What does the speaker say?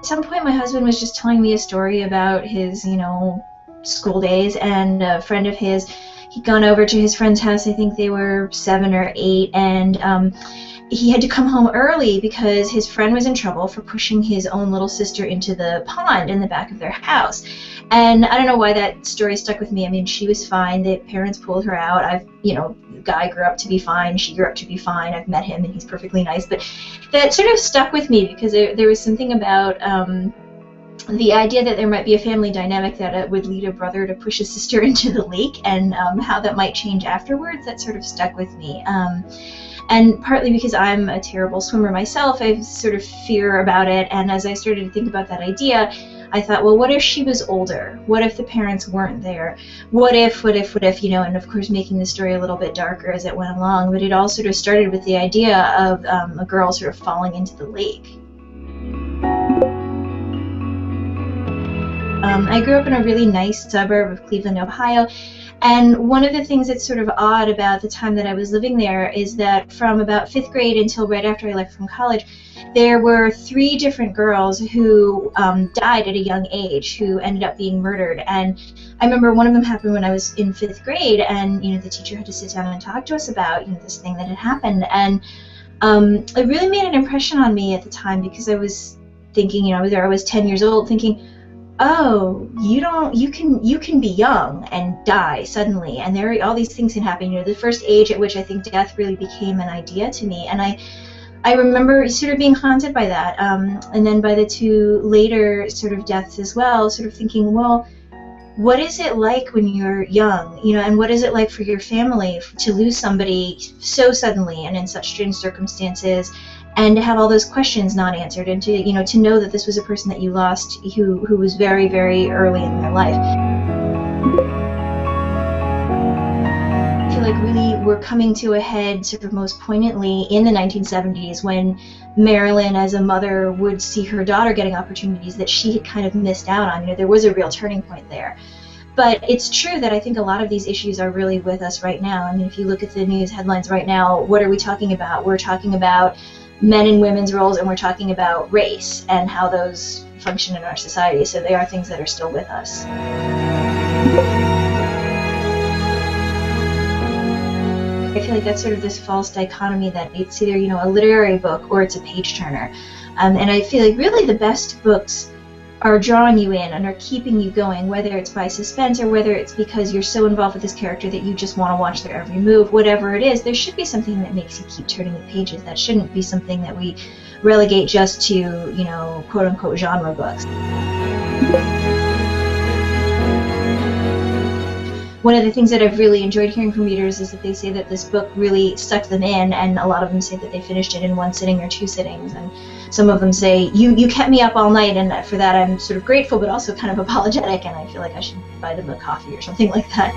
some point my husband was just telling me a story about his, school days, and a friend of his, he'd gone over to his friend's house. I think they were 7 or 8, and he had to come home early because his friend was in trouble for pushing his own little sister into the pond in the back of their house. And I don't know why that story stuck with me. I mean, she was fine. The parents pulled her out. The guy grew up to be fine. She grew up to be fine. I've met him, and he's perfectly nice. But that sort of stuck with me because there was something about the idea that there might be a family dynamic that would lead a brother to push a sister into the lake, and how that might change afterwards. That sort of stuck with me. And partly because I'm a terrible swimmer myself, I have sort of fear about it. And as I started to think about that idea, I thought, well, what if she was older? What if the parents weren't there? What if, and of course making the story a little bit darker as it went along. But it all sort of started with the idea of a girl sort of falling into the lake. I grew up in a really nice suburb of Cleveland, Ohio. And one of the things that's sort of odd about the time that I was living there is that from about 5th grade until right after I left from college, there were 3 different girls who died at a young age, who ended up being murdered. And I remember one of them happened when I was in 5th grade, and the teacher had to sit down and talk to us about this thing that had happened. And it really made an impression on me at the time, because I was thinking, I was 10 years old, thinking, oh, you can be young and die suddenly, and there are all these things can happen. The first age at which I think death really became an idea to me, and I remember sort of being haunted by that, and then by the 2 later sort of deaths as well, sort of thinking, well, what is it like when you're young, and what is it like for your family to lose somebody so suddenly and in such strange circumstances, and to have all those questions not answered, and to know that this was a person that you lost who was very, very early in their life. I feel like really we're coming to a head sort of most poignantly in the 1970s, when Marilyn as a mother would see her daughter getting opportunities that she had kind of missed out on. There was a real turning point there. But it's true that I think a lot of these issues are really with us right now. I mean, if you look at the news headlines right now, what are we talking about? We're talking about men and women's roles, and we're talking about race and how those function in our society. So they are things that are still with us. I feel like that's sort of this false dichotomy that it's either, a literary book or it's a page turner. And I feel like really the best books are drawing you in and are keeping you going, whether it's by suspense or whether it's because you're so involved with this character that you just want to watch their every move. Whatever it is, there should be something that makes you keep turning the pages. That shouldn't be something that we relegate just to, quote-unquote genre books. One of the things that I've really enjoyed hearing from readers is that they say that this book really sucked them in, and a lot of them say that they finished it in 1 sitting or 2 sittings, and some of them say, you kept me up all night, and for that I'm sort of grateful but also kind of apologetic, and I feel like I should buy them a coffee or something like that.